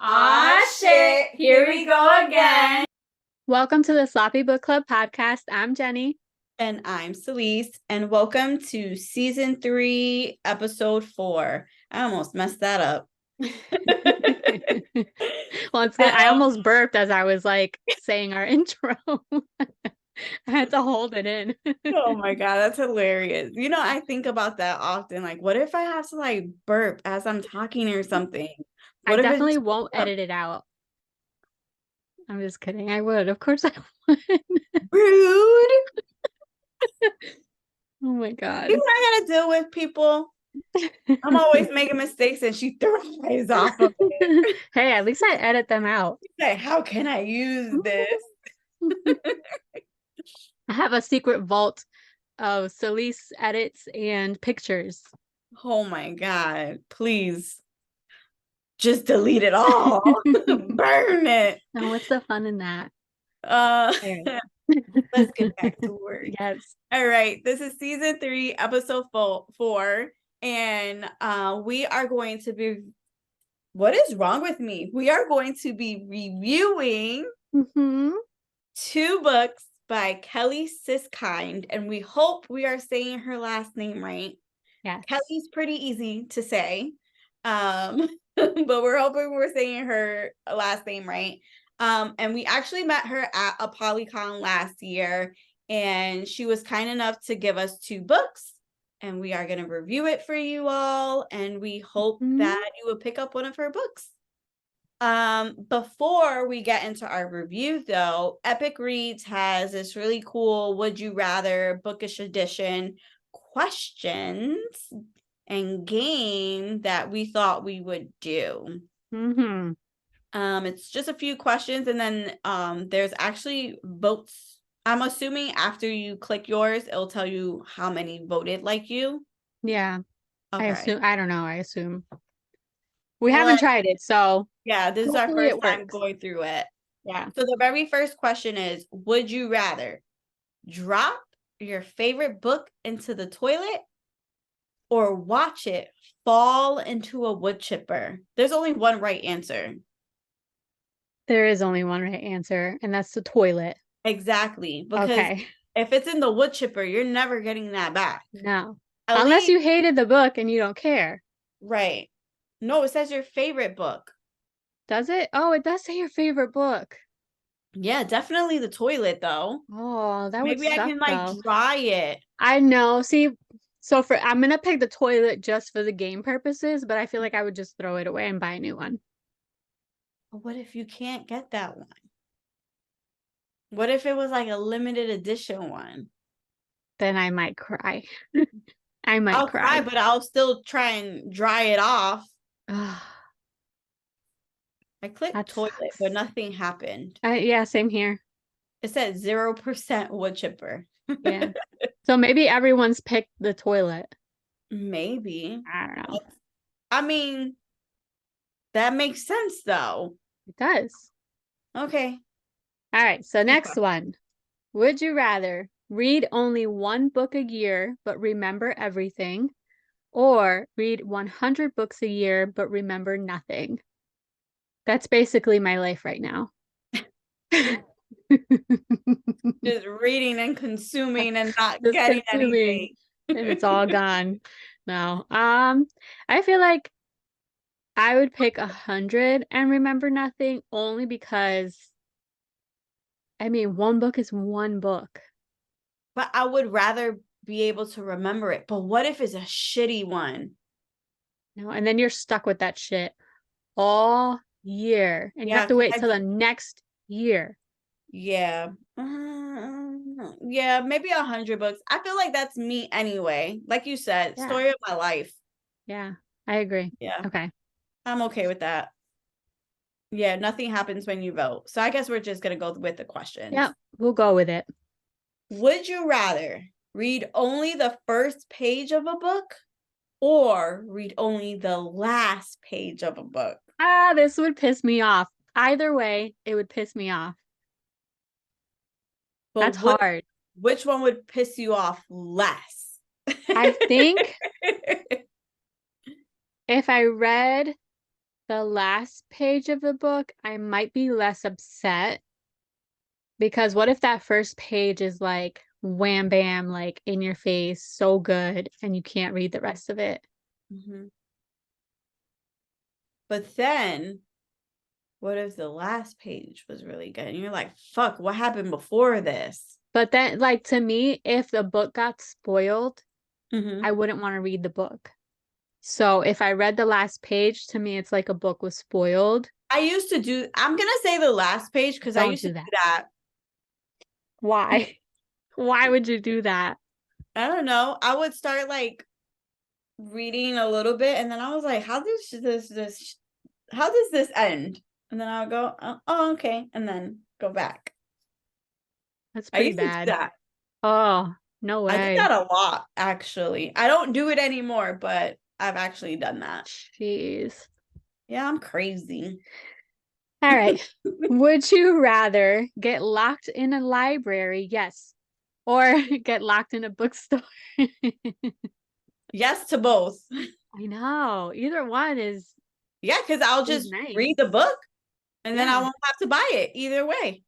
Aw, shit. Here we go again. Welcome to the Sloppy Book Club podcast. I'm Jenny. And I'm Celeste. And welcome to season 3, episode 4. I almost messed that up. Well, it's good. I almost burped as I was like saying our intro. I had to hold it in. Oh my God, that's hilarious. You know, I think about that often. Like, what if I have to like burp as I'm talking or something? I What if definitely it's won't edit it out. I'm just kidding. I would. Of course I would. rude? Oh my God. You know I gotta deal with people. I'm always making mistakes and she thrives off of it. Hey, at least I edit them out. Like, how can I use this? I have a secret vault of Celeste edits and pictures. Oh my God, please just delete it all. Burn it. Now, what's the fun in that? Let's get back to work. Yes. All right. This is season 3, episode 4. And we are going to be, what is wrong with me? We are going to be reviewing 2 books by Kelly Siskind. And we hope we are saying her last name right. Yes. Kelly's pretty easy to say. But we're hoping we're saying her last name right. And we actually met her at a Polycon last year, and she was kind enough to give us 2 books, and we are going to review it for you all, and we hope that you would pick up one of her books. Before we get into our review though, Epic Reads has this really cool Would You Rather Bookish edition questions and game that we thought we would do. It's just a few questions, and then there's actually votes. I'm assuming after you click yours, it'll tell you how many voted like you. Yeah. Okay. I assume. I don't know. I assume. We haven't tried it, so yeah, this is our first time works. going through it. Yeah. So the very first question is, would you rather drop your favorite book into the toilet or watch it fall into a wood chipper? There's only one right answer. There is only one right answer, and that's the toilet. Exactly. Because if it's in the wood chipper, you're never getting that back. No. Unless you hated the book and you don't care. Right. No, it says your favorite book. Does it? Oh, it does say your favorite book. Yeah, definitely the toilet though. Oh, that would suck. Maybe I can like dry it. I know. See, so I'm gonna pick the toilet just for the game purposes, but I feel like I would just throw it away and buy a new one. What if you can't get that one? What if it was like a limited edition one? Then I might cry. I'll cry, but I'll still try and dry it off. I clicked toilet, but nothing happened. Yeah, same here. It said 0% wood chipper. Yeah. So maybe everyone's picked the toilet. Maybe. I don't know. I mean, that makes sense though. It does. Okay. All right. So next one. Would you rather read only 1 book a year, but remember everything, or read 100 books a year, but remember nothing? That's basically my life right now. Just reading and consuming and not getting anything. And it's all gone. No. I feel like I would pick 100 and remember nothing, only because I mean 1 book is 1 book. But I would rather be able to remember it. But what if it's a shitty one? No, and then you're stuck with that shit all year, and you have to wait till the next year. Yeah. Yeah, maybe 100 books. I feel like that's me anyway. Like you said, story of my life. Yeah, I agree. Yeah. Okay. I'm okay with that. Yeah, nothing happens when you vote. So I guess we're just going to go with the questions. Yeah, we'll go with it. Would you rather read only the first page of a book or read only the last page of a book? This would piss me off. Either way, it would piss me off. But that's hard. Which one would piss you off less? I think if I read the last page of the book, I might be less upset because what if that first page is like wham bam, like in your face, so good, and you can't read the rest of it? Mhm. But then, what if the last page was really good? And you're like, fuck, what happened before this? But then, like, to me, if the book got spoiled, Mm-hmm. I wouldn't want to read the book. So if I read the last page, to me, it's like a book was spoiled. I'm going to say the last page because I Don't used to do do that. that. Why? Why would you do that? I don't know. I would start like reading a little bit and then I was like, how does this end? And then I'll go, oh, okay. And then go back. That's I pretty used to do bad. that. Oh, no I did way. that a lot, actually. I don't do it anymore, but I've actually done that. Jeez. Yeah, I'm crazy. All right. Would you rather get locked in a library? Yes. Or get locked in a bookstore? Yes to both. I know. Either one Yeah, because I'll is just read nice. the book and then I Yeah. won't have to buy it either way.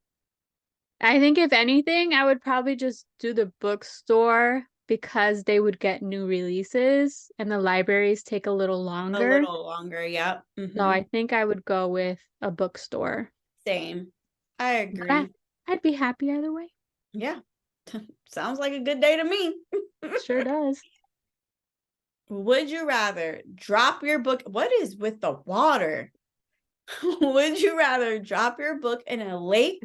I think if anything, I would probably just do the bookstore because they would get new releases and the libraries take a little A longer. little longer, yeah. So Mm-hmm. I think I would go with a bookstore. Same. I But I, agree. I'd be happy either way. Yeah. Sounds like a good day to me. Sure does. Would you rather drop your book? What is with the water? Would you rather drop your book in a lake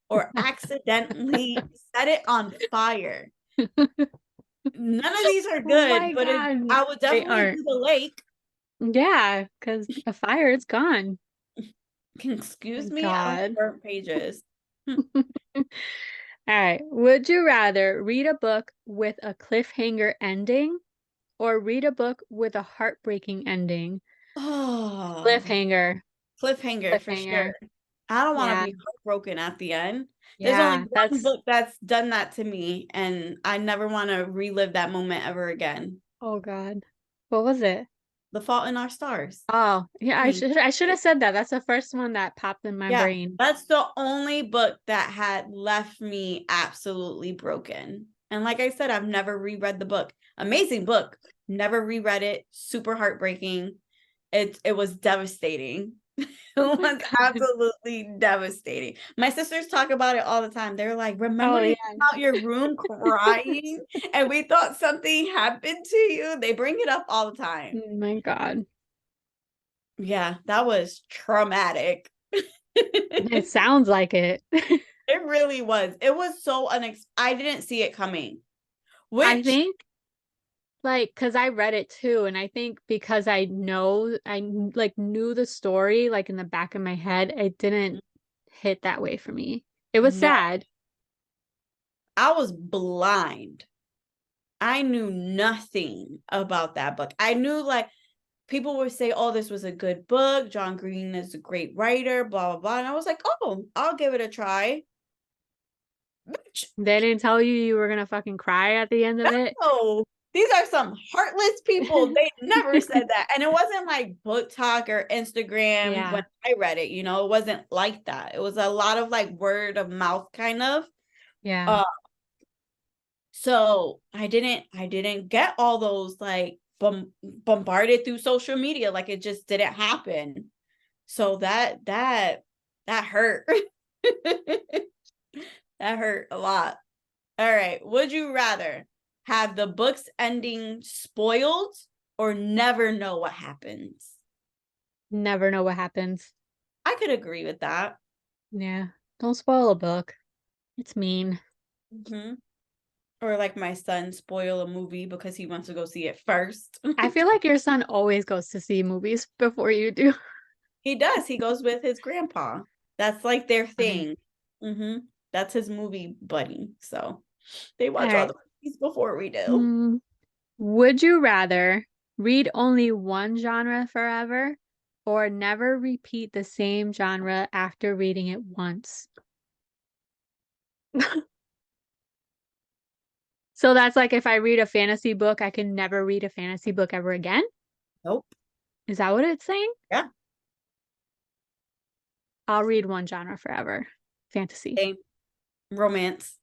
or accidentally set it on fire? None of these are Oh good, my but God. I would They definitely aren't. do the lake. Yeah, because a fire is gone. Excuse My me, I don't God. burn pages. All right. Would you rather read a book with a cliffhanger ending or read a book with a heartbreaking ending? Oh, Cliffhanger. cliffhanger for Cliffhanger. sure. I don't want to Yeah. be heartbroken at the end. There's only Yeah. one book that's done that to me, and I never want to relive that moment ever again. Oh God. What was it? The Fault in Our Stars. Oh, yeah, I should have said that. That's the first one that popped in my Yeah, brain. that's the only book that had left me absolutely broken. And like I said, I've never reread the book. Amazing book. Never reread it. Super heartbreaking. It was devastating. Oh It my was God. absolutely devastating. My sisters talk about it all the time. They're like, Oh remember you yeah. came out your room crying and we thought something happened to you? They bring it up all the time. Oh my God. Yeah, that was traumatic. It It sounds like it. really was. It was so I didn't see it coming. I Which think like because I read it too, and I think because like knew the story like in the back of my head, it didn't hit that way for me. It was no, sad. I was blind. I knew nothing about that book. I knew like people would say, oh, this was a good book. John Green is a great writer, blah, blah, blah. And I was like, oh, I'll give it a try. Bitch, They didn't tell you you were gonna fucking cry at the end of it. no, these are some heartless people. They never said that. And it wasn't like book talk or Instagram when Yeah. I read it, it wasn't like that. It was a lot of like word of mouth kind of. Yeah. Uh, so I didn't get all those like bombarded through social media. Like it just didn't happen. So that hurt. That hurt a lot. All right. Would you rather have the book's ending spoiled or never know what happens? Never know what happens. I could agree with that. Yeah. Don't spoil a book. It's mean. Hmm. Or like my son spoil a movie because he wants to go see it first. I feel like your son always goes to see movies before you do. He does. He goes with his grandpa. That's like their Funny. thing. Hmm. That's his movie buddy. So they All watch all right. the movies before we do. Hmm. Would you rather read only one genre forever or never repeat the same genre after reading it once? So that's like if I read a fantasy book, I can never read a fantasy book ever again? Nope. Is that what it's saying? Yeah. I'll read one genre forever. Fantasy. Same. Romance.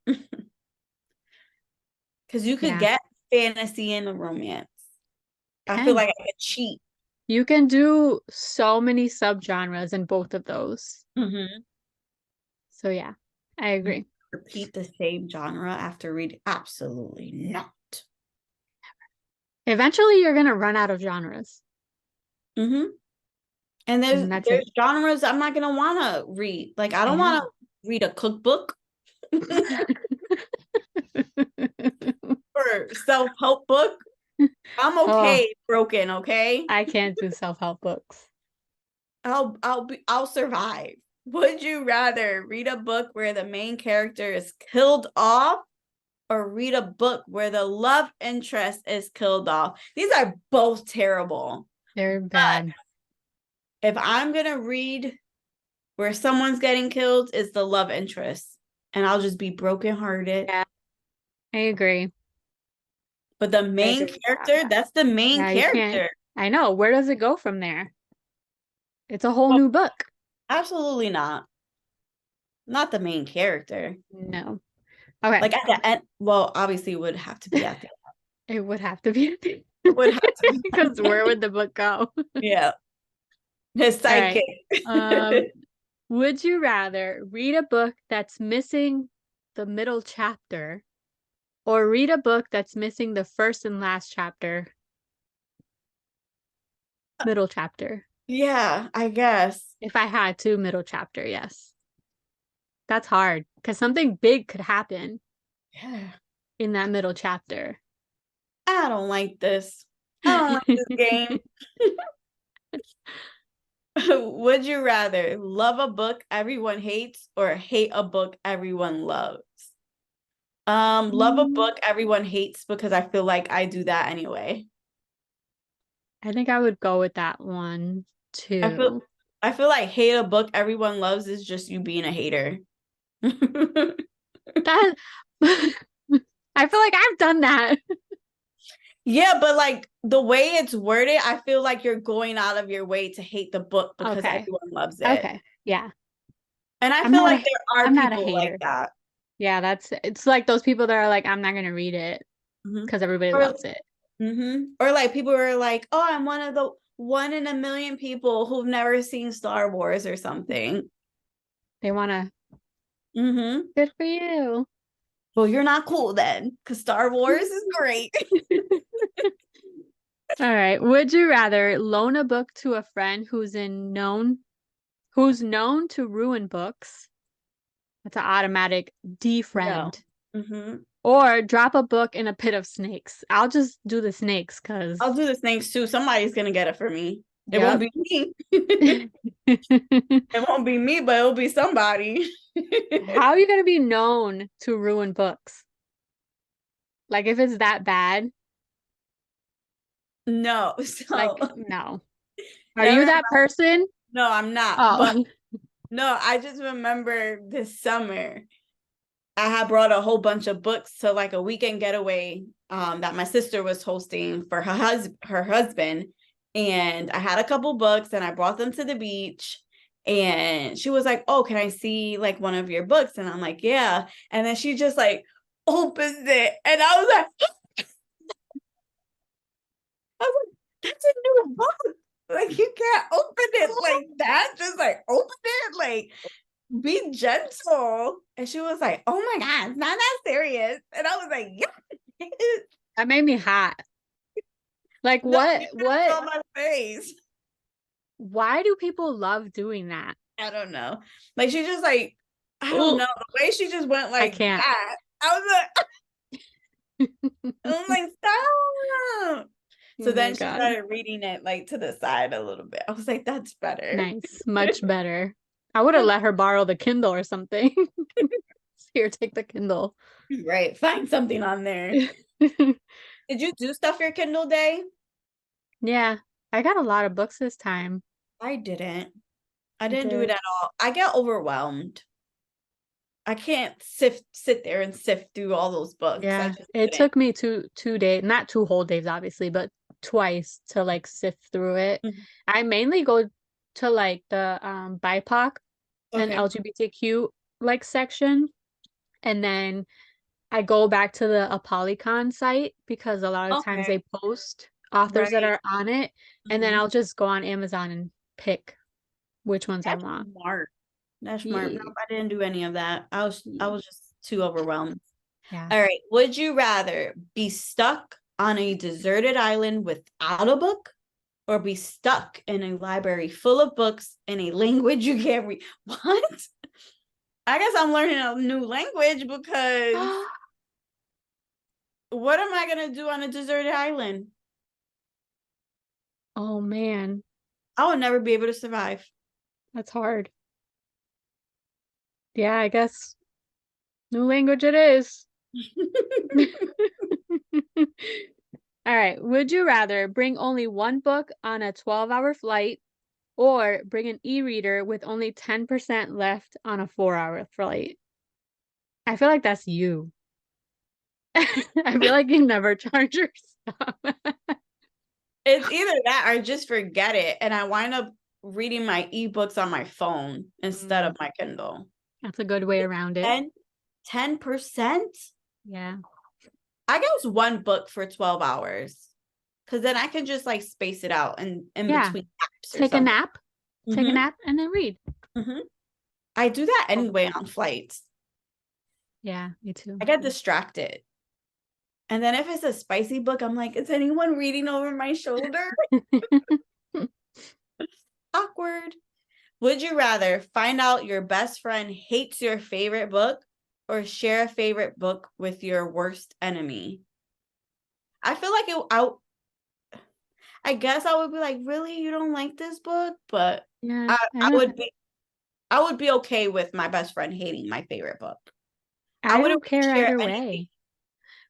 Because you could Yeah. get fantasy in a romance. I feel Can. like I could cheat. You can do so many subgenres in both of those. Mm-hmm. So yeah, I agree. Repeat the same genre after reading? Absolutely not. Eventually you're gonna run out of genres. Mm-hmm. And And that's there's it. genres I'm not gonna wanna read. Like I I don't know. wanna read a cookbook or self-help book. I'm Oh, okay broken, okay? I can't do self-help books. I'll survive. Would you rather read a book where the main character is killed off or read a book where the love interest is killed off? These are both terrible. They're But bad. if I'm gonna read where someone's getting killed, is the love interest. And I'll just be brokenhearted. Yeah, I agree. But the I main agree with that. character, that's the main Yeah, you can't. character. I know. Where does it go from there? It's a whole Well, new book. absolutely not. Not the main character. No. Okay. Like at the end, well, obviously it would have to be at the It would have to be it would have to be because where would the book go? yeah. His All right. sidekick. Would you rather read a book that's missing the middle chapter or read a book that's missing the first and last chapter? Middle chapter. Yeah, I guess. If I had to, middle chapter, yes. That's hard because something big could happen Yeah. in that middle chapter. I don't like this. I don't like this game. Would you rather love a book everyone hates or hate a book everyone loves? Love a book everyone hates because I feel like I do that anyway. I think I would go with that one I feel too. I feel like hate a book everyone loves is just you being a hater. That I feel like I've done that. Yeah, but like the way it's worded, I feel like you're going out of your way to hate the book because Okay. everyone loves it. Okay. Yeah. And I I'm feel not like a there are I'm not a people like hater. that. Yeah, it's like those people that are like, I'm not gonna read it Mhm. because everybody Or loves it. or like people who are like, oh, I'm one of the 1 in a million people who've never seen Star Wars or something. They wanna Mm-hmm. good for you. Well, you're not cool then, because Star Wars is great. All right. Would you rather loan a book to a friend who's known to ruin books? That's an automatic No. defriend. Mm-hmm. Or drop a book in a pit of snakes. I'll just do the snakes I'll because do the snakes too. Somebody's gonna get it for me. It won't yep. be me. It won't be me, but it'll be somebody. How are you gonna be known to ruin books? Like if it's that bad, No, like so no. Are you never. that person? No, I'm not. But Oh, no, I just remember this summer I had brought a whole bunch of books to like a weekend getaway that my sister was hosting for her husband. And I had a couple books and I brought them to the beach. And she was like, oh, can I see like one of your books? And I'm like, yeah. And then she just like opens it. And I was like, that's a new book. Like you can't open it like that. Just like open it. Like be gentle. And she was like, oh my God, it's not that serious. And I was like, yeah. that made me hot. Like No, what on my face. why do people love doing that? I don't know. Like she just like, I don't Ooh, know. The way she just went I like can't. that. I'm like, stop. So Oh my then she God. started reading it like to the side a little bit. I was like, that's better. Nice. Much better. I would have let her borrow the Kindle or something. Here, take the Kindle. Right. Find something on there. Did you do stuff your Kindle day? Yeah, I got a lot of books this time. I didn't. I I didn't do it did. at all. I get overwhelmed. I can't sit there and sift through all those books. I Yeah, just it couldn't. took me two days, not 2 whole days, obviously, but twice to like sift through it. Mhm. I mainly go to like the BIPOC. an Okay. LGBTQ like section. And then I go back to the Apolicon site because a lot of times Okay. they post authors that Right. are on it. And then Mhm. I'll just go on Amazon and pick which ones I That's want. smart. That's smart. Yeah. Nope, I didn't do any of that. I was just too overwhelmed. Yeah. All right. Would you rather be stuck on a deserted island without a book or be stuck in a library full of books in a language you can't read? What? I guess I'm learning a new language because what am I going to do on a deserted island? Oh man, I would never be able to survive. that's hard. Yeah, I guess new language it is. All right. Would you rather bring only one book on a 12-hour flight or bring an e-reader with only 10% left on a 4-hour flight? I feel like that's you. I feel like you never charge your stuff. It's either that or just forget it. And I wind up reading my ebooks on my phone instead Mm, of my Kindle. that's a good way around it. 10%? Yeah. I guess one book for 12 hours. Because then I can just like space it out in Yeah. between apps or Take a something. nap. Take a Mm-hmm. nap and then read. Mm-hmm. I do that Oh. anyway on flights. Yeah, me too. I get distracted. And then if it's a spicy book, I'm like, is anyone reading over my shoulder? Awkward. Would you rather find out your best friend hates your favorite book or share a favorite book with your worst enemy? I feel like I guess I would be like, really, you don't like this book? But Yeah, I, I I don't would be I would be okay with my best friend hating my favorite book. I I wouldn't don't want to care share either anything. way.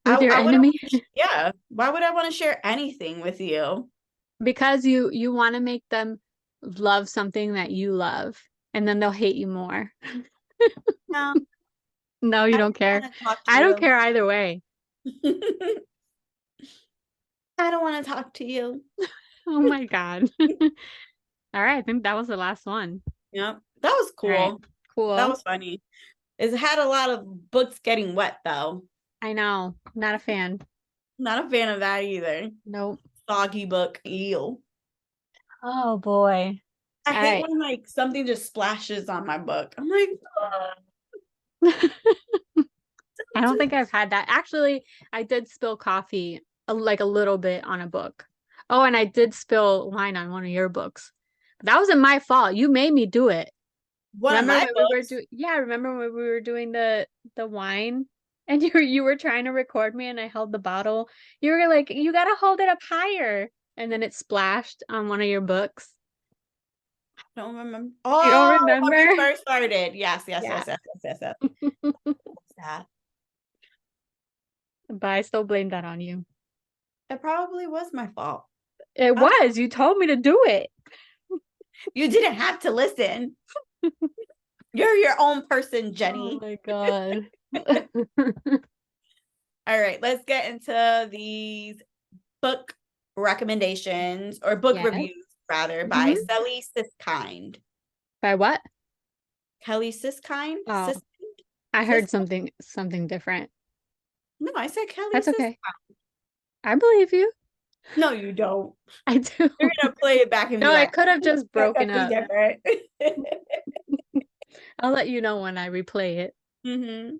With your I wouldn't enemy yeah. Why would I want to share anything with you? because you want to make them love something that you love and then they'll hate you more. No, No, you I don't don't care. want to talk to I don't you. care either way. I don't want to talk to you. Oh my God. All right, I think that was the last one. Yep. That was All right. cool. That Cool. was funny. It had a lot of books getting wet though. I know. Not a fan. Not a fan of that either. Nope. Soggy book. Ew. Oh boy. I All hate right. when like something just splashes on my book. I'm like, I don't think I've had that. Actually, I did spill coffee like a little bit on a book. Oh, and I did spill wine on one of your books. That wasn't my fault. You made me do it. one of Remember my when we were books. doing remember when we were doing the wine and you were trying to record me and I held the bottle. You were like, you gotta hold it up higher. And then it splashed on one of your books. I don't remember. You don't Oh, when we remember? first started. Yes, yes, Yeah. yes, yes, yes, yes, yes. That. But I still blame that on you. It probably was my fault. It I was. You told me to do it. You didn't have to listen. You're your own person, Oh Jenny. my God. All right, let's get into these book recommendations or book Yes. reviews, rather, by Hmm. Kelly Siskind. By what? Kelly Siskind? Oh, Siskind? I heard Siskind? something different. No, I said Kelly That's okay. Siskind. I believe you. No, you don't. I do. You're gonna play it back and be No, it like, could have just "That's broken something up. different." I'll let you know when I replay it. hmm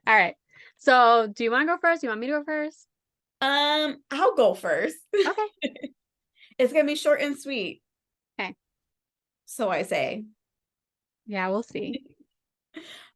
All right. So, do you want to go first? You want me to go first? I'll go first. Okay. It's gonna be short and sweet. Okay. So I say. Yeah, we'll see.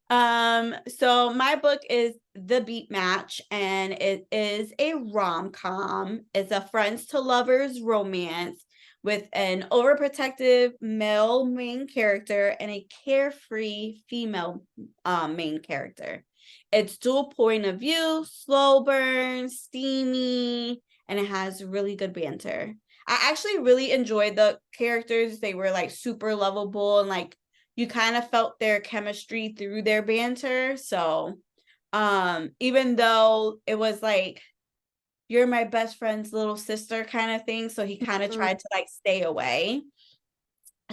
So my book is The Beat Match, and it is a rom-com. It's a friends to lovers romance with an overprotective male main character and a carefree female main character. It's dual point of view, slow burn, steamy, and it has really good banter. I actually really enjoyed the characters. They were like super lovable and like you kind of felt their chemistry through their banter. So, even though it was like you're my best friend's little sister kind of thing, so he kind of Mhm. tried to like stay away.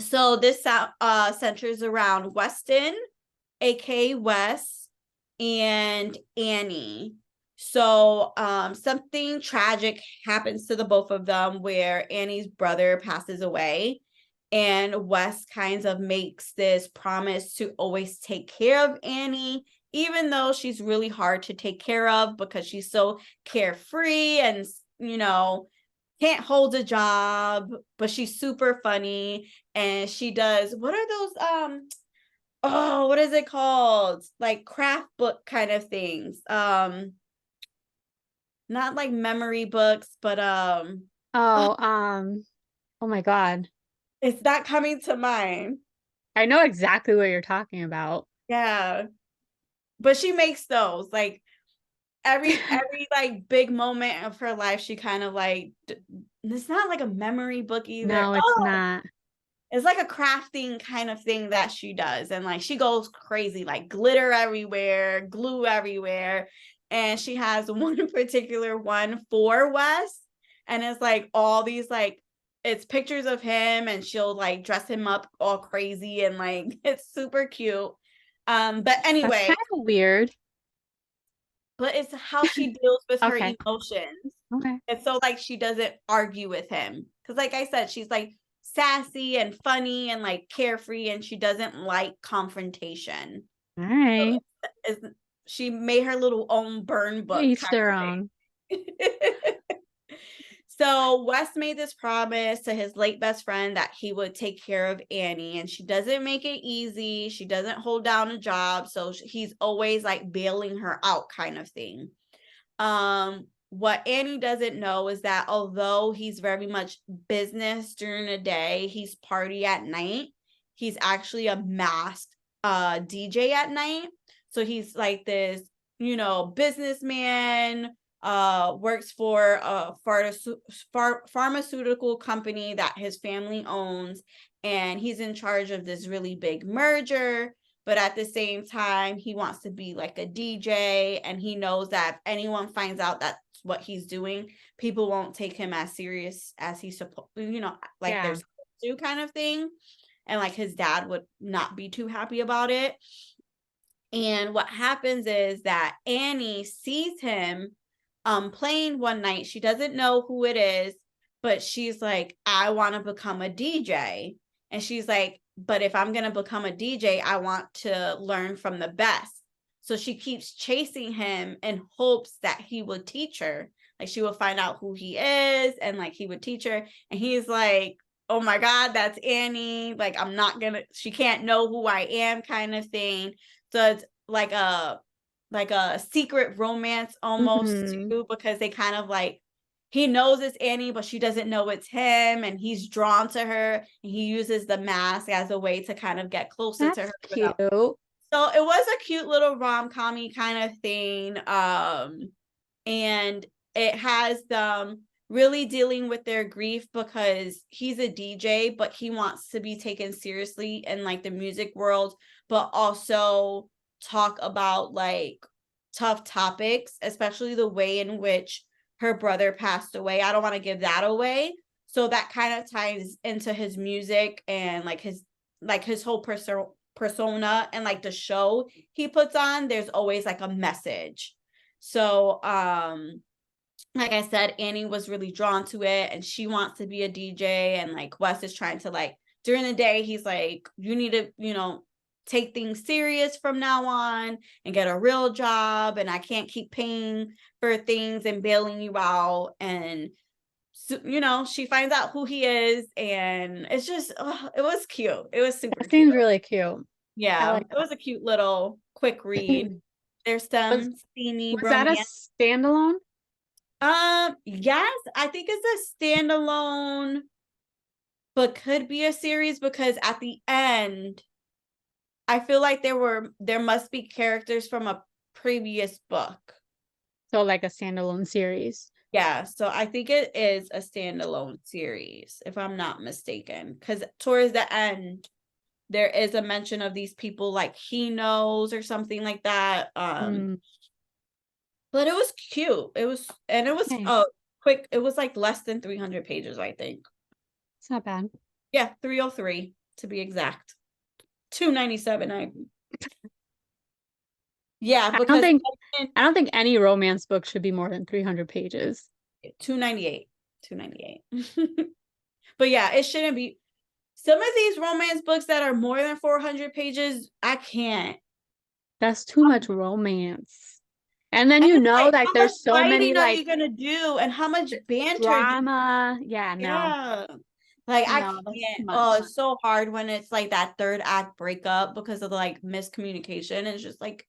So this centers around Weston, aka Wes, and Annie. So something tragic happens to the both of them where Annie's brother passes away, and Wes kind of makes this promise to always take care of Annie, even though she's really hard to take care of because she's so carefree and, can't hold a job, but she's super funny, and she does, what are those oh, what is it called? Like craft book kind of things. Not like memory books, but Oh, oh my God. it's not coming to mind. I know exactly what you're talking about. Yeah. But she makes those like every like big moment of her life, she kind of like it's not like a memory book either. No, it's Oh, not. it's like a crafting kind of thing that she does. And like she goes crazy, like glitter everywhere, glue everywhere. And she has one particular one for Wes. And it's like all these like it's pictures of him, and she'll like dress him up all crazy, and like it's super cute. But That's anyway, kind of weird. but it's how she deals with her Okay. emotions. Okay. And so like she doesn't argue with him. Because like I said, she's like sassy and funny and like carefree, and she doesn't like confrontation. All So right. she made her little own burn book Each kind their of own. thing. So Wes made this promise to his late best friend that he would take care of Annie, and she doesn't make it easy. She doesn't hold down a job, so he's always like bailing her out kind of thing. What Annie doesn't know is that although he's very much business during the day, he's party at night. He's actually a masked DJ at night. So he's like this, businessman, works for a pharmaceutical company that his family owns, and he's in charge of this really big merger. But at the same time, he wants to be like a DJ, and he knows that if anyone finds out that's what he's doing, people won't take him as serious as he's supposed, like they're Yeah. supposed to kind of thing. And like his dad would not be too happy about it. And what happens is that Annie sees him playing one night. She doesn't know who it is, but she's like, I want to become a DJ. And she's like, but if I'm going to become a DJ, I want to learn from the best. So she keeps chasing him in hopes that he would teach her. Like she will find out who he is, and like he would teach her. And he's like, oh my God, that's Annie. Like, she can't know who I am kind of thing. So it's like a secret romance almost Hmm. too, because they kind of like he knows it's Annie, but she doesn't know it's him, and he's drawn to her, and he uses the mask as a way to kind of get closer to That's her cute. so it was a cute little rom-com-y kind of thing. And it has them really dealing with their grief because he's a DJ, but he wants to be taken seriously in like the music world, but also talk about like tough topics, especially the way in which her brother passed away. I don't want to give that away. So that kind of ties into his music and like his whole persona, and like the show he puts on, there's always like a message. So like I said, Annie was really drawn to it, and she wants to be a DJ, and like Wes is trying to like during the day he's like, you need to take things serious from now on and get a real job, and I can't keep paying for things and bailing you out. And so, she finds out who he is, and it's just it was cute. It was super That cute. seems really cute. I Yeah, like it was a cute little quick read. that. There's Was some steamy was that a romance. standalone? Yes, I think it's a standalone, but could be a series, because at the end, I feel like there must be characters from a previous book. So like a standalone series. Yeah, so I think it is a standalone series, if I'm not mistaken, because towards the end, there is a mention of these people like he knows or something like that. Mm, But it was cute. It was okay. quick. It was like less than 300 pages, I think. It's not bad. Yeah, 303. to be exact. 297. Yeah, I don't because think I don't think any romance book should be more than 300 pages. 298. 298. But yeah, it shouldn't be. Some of these romance books that are more than 400 pages, I can't. That's too much romance. And then And you it's know like, that how much there's so many fighting are like you gonna do, and how much banter? drama. Yeah, no. Yeah, like I No, that's too can't. Oh, much. it's so hard when it's like that third act breakup because of like miscommunication. It's just like,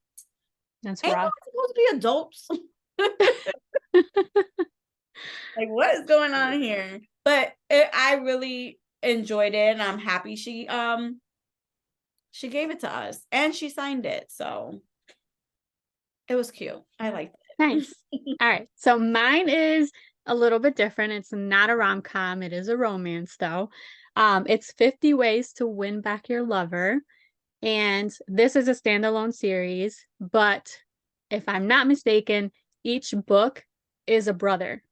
That's ain't no rough. supposed to be adults. Like, what is going on here? But I really enjoyed it, and I'm happy she gave it to us and she signed it, so it was cute. I liked it. Nice. All right. So mine is a little bit different. It's not a rom-com. It is a romance though. It's 50 Ways to Win Back Your Lover. And this is a standalone series, but if I'm not mistaken, each book is a brother.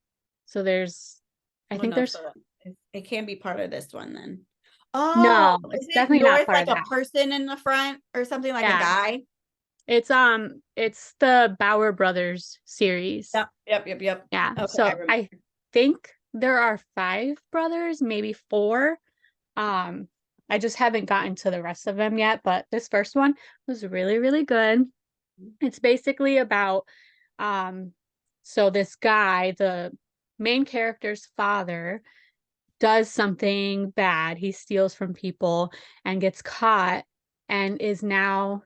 So I Well, think no, there's, so it can't be part of this one then. Oh, no, it's is it definitely not yours part like of a that. person in the front or something, like a Yeah. guy? It's the Bauer Brothers series. Yep. Yeah. Okay, I So remember. I think there are 5 brothers, maybe 4. Um, I just haven't gotten to the rest of them yet, but this first one was really, really good. It's basically about so this guy, the main character's father, does something bad. He steals from people and gets caught and is now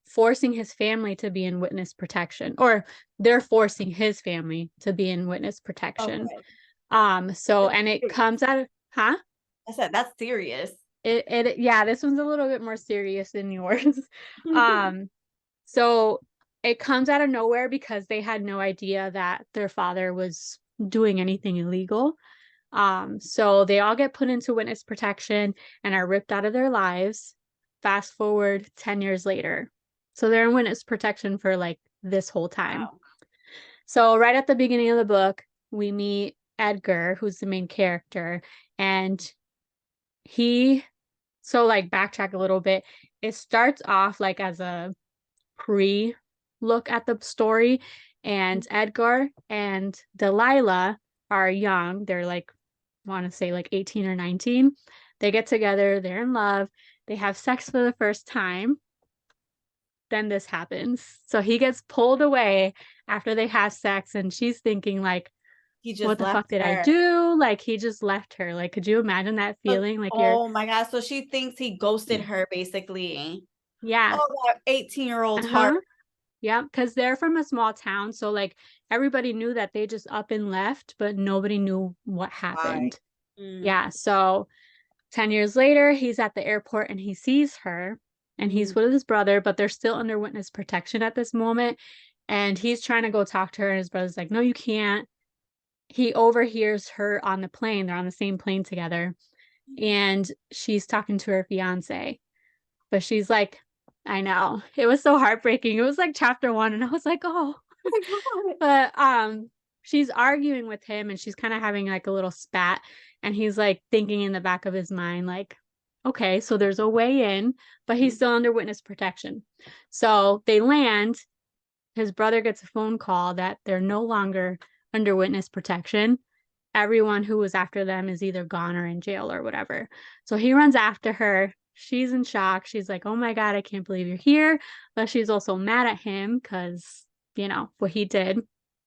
forcing his family to be in witness protection, or they're forcing his family to be in witness protection. Okay. So That's and it serious. comes out of, huh? I said that's serious. Yeah, this one's a little bit more serious than yours. Um, so it comes out of nowhere because they had no idea that their father was doing anything illegal. So they all get put into witness protection and are ripped out of their lives. Fast forward 10 years later. So they're in witness protection for like this whole time. Wow. So right at the beginning of the book, we meet Edgar, who's the main character, and he so like backtrack a little bit. It starts off like as a pre look at the story, and Edgar and Delilah are young. They're like, want to say like 18 or 19. They get together, they're in love, they have sex for the first time. Then this happens. So he gets pulled away after they have sex, and she's thinking like, He what just the left fuck did I her. do? Like he just left her. Like, could you imagine that feeling? Like you're, Oh my God. So she thinks he ghosted her basically. yeah. Oh, that 18-year-old heart. Uh-huh. Yeah, because they're from a small town. So like everybody knew that they just up and left, but nobody knew what Why? happened. Mm, Yeah. So 10 years later, he's at the airport and he sees her and he's mm. with his brother, but they're still under witness protection at this moment. And he's trying to go talk to her, and his brother's like, no, you can't. He overhears her on the plane. They're on the same plane together. And she's talking to her fiance. But she's like, I know. It was so heartbreaking. It was like chapter 1, and I was like, oh. Oh my God. But she's arguing with him and she's kind of having like a little spat, and he's like thinking in the back of his mind like, okay, so there's a way in, but he's still under witness protection. So they land, his brother gets a phone call that they're no longer under witness protection. Everyone who was after them is either gone or in jail or whatever. So he runs after her. She's in shock. She's like, oh my God, I can't believe you're here. But she's also mad at him because, what he did.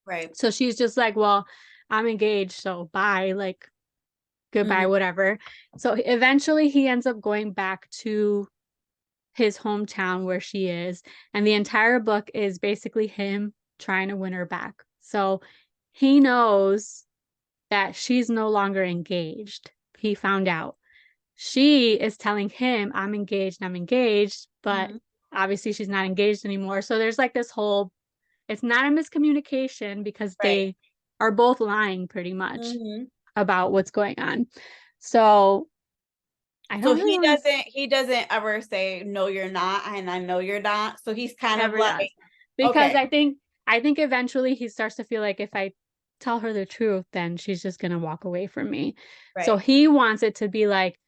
Right. So she's just like, well, I'm engaged, so bye, like goodbye, Mhm. whatever. So eventually he ends up going back to his hometown where she is. And the entire book is basically him trying to win her back. So he knows that she's no longer engaged. He found out. She is telling him, I'm engaged, but Mhm. obviously she's not engaged anymore. So there's like this whole, it's not a miscommunication because Right. they are both lying pretty much Mhm. about what's going on. So I So don't really want to he doesn't ever say no you're not, and I know you're not. So he's kind of ever like, does. Because okay, I think eventually he starts to feel like if I tell her the truth, then she's just gonna walk away from me. So right. he wants it to be like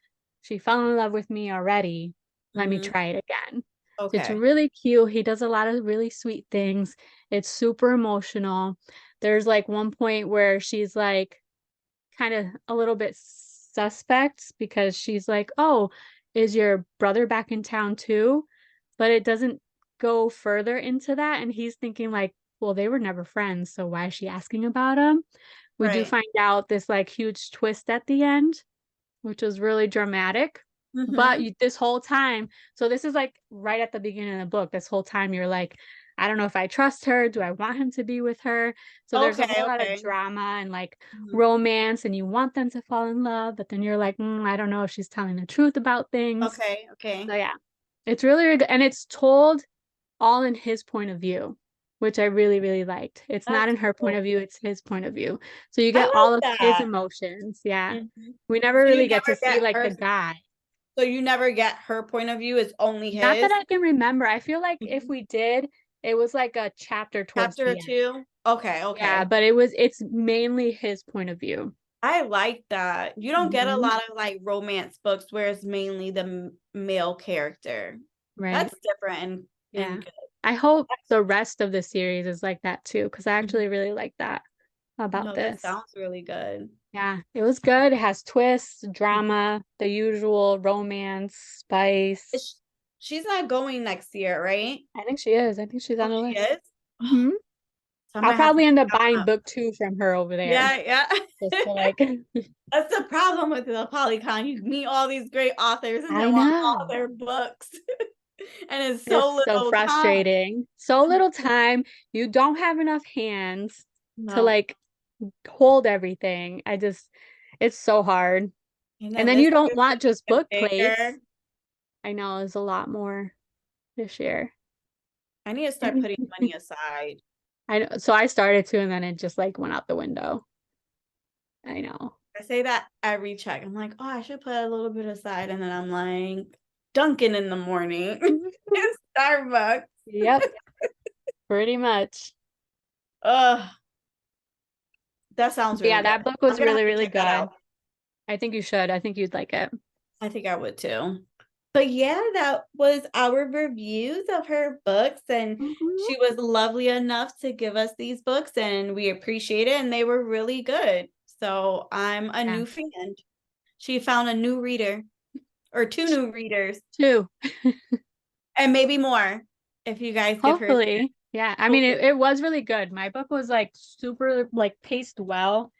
she fell in love with me already. Let me Mhm. try it again. So it's Okay. really cute. He does a lot of really sweet things. It's super emotional. There's like one point where she's like kind of a little bit suspect because she's like, "Oh, is your brother back in town too?" But it doesn't go further into that, and he's thinking like, "Well, they were never friends, so why is she asking about him?" We do Right. find out this like huge twist at the end, which was really dramatic. But Mhm. this whole time, so this is like right at the beginning of the book. This whole time you're like, I don't know if I trust her. Do I want him to be with her? So there's a Okay, whole lot of okay. drama and like Mhm. romance, and you want them to fall in love, but then you're like, I don't know if she's telling the truth about things. Okay, okay. So yeah, it's really, really good, and it's told all in his point of view, which I really, really liked. It's not That's in her point cool. of view, it's his point of view. So you I get all like of his that. emotions. Yeah. Mhm. We never So you really get to never see get like the her guy. so you never get her point of view, it's only Not that his? I can remember. I feel like if Mhm. we did, it was like a chapter towards Chapter or the end. 2? Okay, Yeah, okay. but it's mainly his point of view. I like that. You don't get a Mhm. lot of, like, romance books where it's mainly the male character. Right. That's different and Yeah. good. I hope the rest of the series is like that too, because I Mhm. actually really like that about No, that this. sounds really good. Yeah, it was good. It has twists, Mhm. drama, the usual romance, spice. Is she's not going next year, right? I think she is. I think she's Oh, on the she list. is? Hmm. So I I'll might have to probably pick end up that buying one up. book 2 from her over there. Yeah, yeah. Just to like That's the problem with the Polycon. You meet all these great authors and I then want all know. their books. And it's so It's so little time. frustrating. So little time. You don't have enough hands to No. like hold everything. It's so hard. And the And then you list don't is want just gonna book get bigger. plates. I know there's a lot more this year. I need to start putting money aside. I know. So I started to, and then it just like went out the window. I know. I say that every check. I'm like, oh, I should put a little bit aside. And then I'm like, Dunkin' in the morning. It's Starbucks. Yep, pretty much. Ugh, that sounds But really yeah, good. that book I'm was gonna have really, to really check that good. out. I think you should. I think you'd like it. I think I would too. But yeah, that was our reviews of her books, and Mhm. she was lovely enough to give us these books, and we appreciate it, and they were really good. So I'm a Yeah, new fan. She found a new reader or two new readers, two. and maybe more if you guys give her a chance. Hopefully. Yeah. I mean, Hopefully. it was really good. My book was like super like paced well.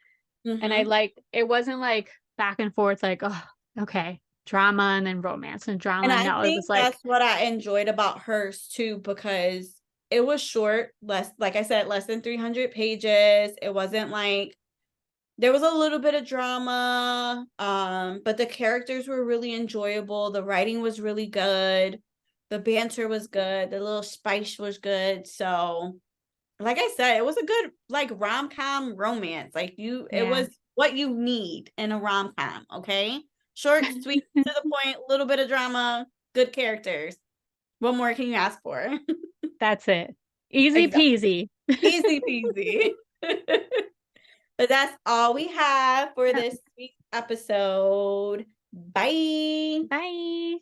And I Hmm. liked it wasn't like back and forth, like, oh, okay, drama and then romance and And drama. I No, it was think like, that's what I enjoyed about hers too, because it was short, less, like I said, less than 300 pages. It wasn't like there was a little bit of drama, but the characters were really enjoyable. The writing was really good. The banter was good. The little spice was good. So, like I said, it was a good like rom-com romance. Like it yeah. was what you need in a rom-com, okay? Short, sweet, to the point, little bit of drama, good characters. What more can you ask for? That's it. Easy Exactly. peasy. Easy peasy. But that's all we have for Yep. this week's episode. Bye. Bye.